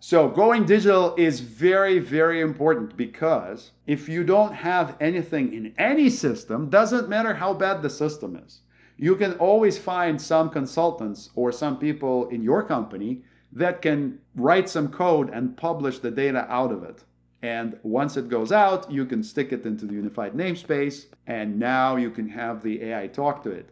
So going digital is very, very important, because if you don't have anything in any system, doesn't matter how bad the system is, you can always find some consultants or some people in your company that can write some code and publish the data out of it. And once it goes out, you can stick it into the unified namespace, and now you can have the AI talk to it.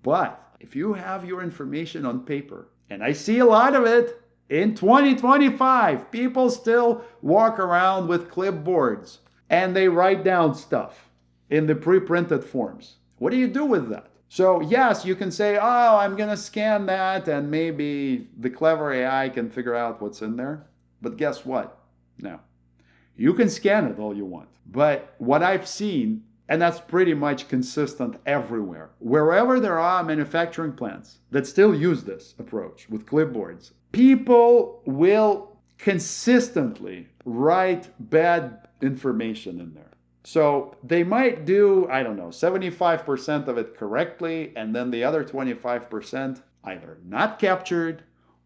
But if you have your information on paper, and I see a lot of it in 2025, people still walk around with clipboards and they write down stuff in the pre-printed forms. What do you do with that? So yes, you can say, oh, I'm going to scan that and maybe the clever AI can figure out what's in there. But guess what? No. You can scan it all you want. But what I've seen, and that's pretty much consistent everywhere, wherever there are manufacturing plants that still use this approach with clipboards, people will consistently write bad information in there. So they might do, I don't know, 75% of it correctly, and then the other 25% either not captured,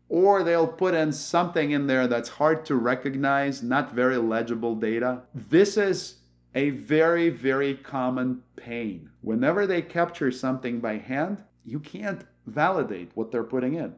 or they'll put in something in there that's hard to recognize, not very legible data. This is a very, very common pain. Whenever they capture something by hand, you can't validate what they're putting in.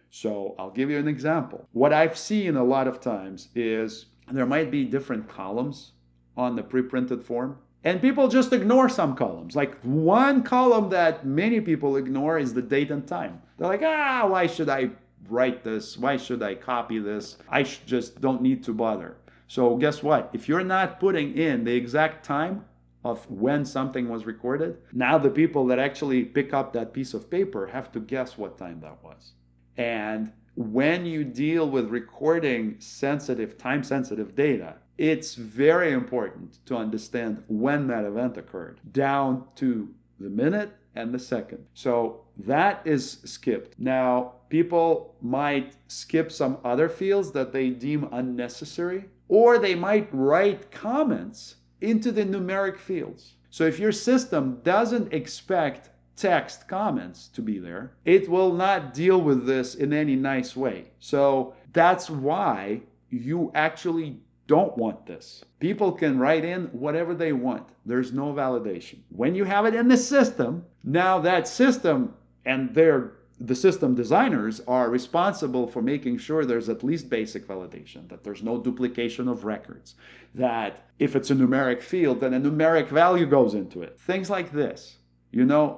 So I'll give you an example. What I've seen a lot of times is there might be different columns on the pre-printed form, and people just ignore some columns. Like one column that many people ignore is the date and time. They're like, why should I write this? Why should I copy this? I just don't need to bother. So guess what? If you're not putting in the exact time of when something was recorded, now the people that actually pick up that piece of paper have to guess what time that was. And when you deal with recording sensitive, time-sensitive data, it's very important to understand when that event occurred, down to the minute and the second. So that is skipped. Now, people might skip some other fields that they deem unnecessary, or they might write comments into the numeric fields. So if your system doesn't expect text comments to be there, it will not deal with this in any nice way. So that's why you actually don't want this. People can write in whatever they want. There's no validation. When you have it in the system, now that system and the system designers are responsible for making sure there's at least basic validation, that there's no duplication of records, that if it's a numeric field, then a numeric value goes into it. Things like this.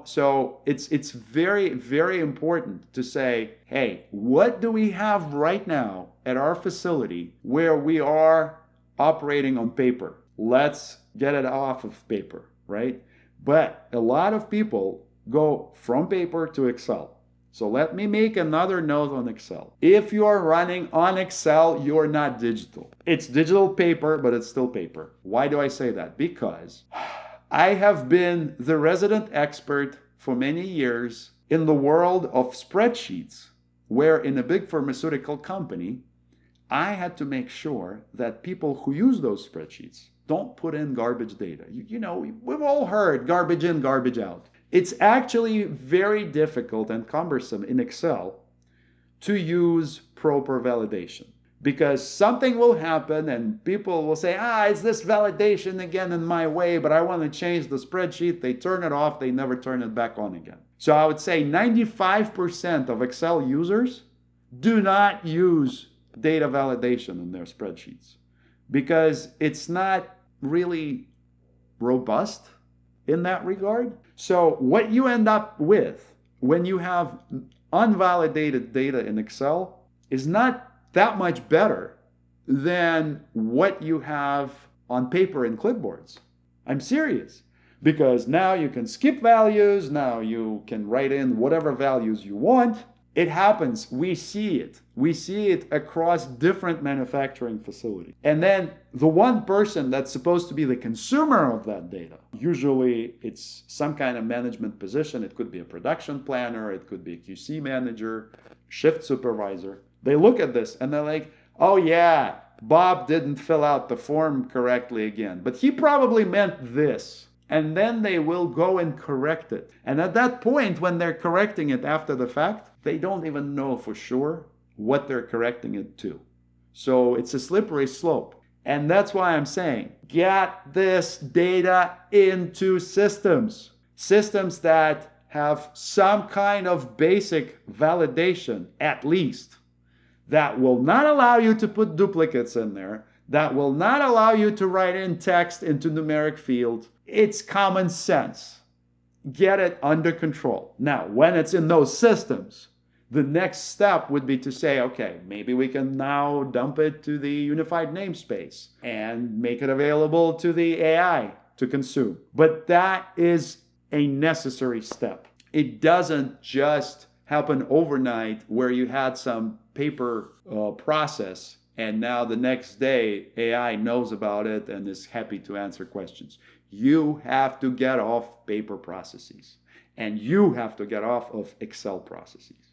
So it's very, very important to say, hey, what do we have right now at our facility where we are operating on paper? Let's get it off of paper, right? But a lot of people go from paper to Excel. So let me make another note on Excel. If you're running on Excel, you're not digital. It's digital paper, but it's still paper. Why do I say that? Because I have been the resident expert for many years in the world of spreadsheets, where in a big pharmaceutical company, I had to make sure that people who use those spreadsheets don't put in garbage data. We've all heard garbage in, garbage out. It's actually very difficult and cumbersome in Excel to use proper validation, because something will happen and people will say, it's this validation again in my way, but I want to change the spreadsheet. They turn it off. They never turn it back on again. So I would say 95% of Excel users do not use data validation in their spreadsheets because it's not really robust in that regard. So what you end up with when you have unvalidated data in Excel is not that much better than what you have on paper in clipboards. I'm serious. Because now you can skip values, now you can write in whatever values you want. It happens. We see it. We see it across different manufacturing facilities. And then the one person that's supposed to be the consumer of that data, usually it's some kind of management position. It could be a production planner, it could be a QC manager, shift supervisor. They look at this and they're like, oh yeah, Bob didn't fill out the form correctly again, but he probably meant this. And then they will go and correct it. And at that point, when they're correcting it after the fact, they don't even know for sure what they're correcting it to. So it's a slippery slope. And that's why I'm saying, get this data into systems. Systems that have some kind of basic validation, at least, that will not allow you to put duplicates in there, that will not allow you to write in text into numeric fields. It's common sense. Get it under control. Now, when it's in those systems, the next step would be to say, okay, maybe we can now dump it to the unified namespace and make it available to the AI to consume. But that is a necessary step. It doesn't just happen overnight where you had some paper process and now the next day AI knows about it and is happy to answer questions. You have to get off paper processes and you have to get off of Excel processes.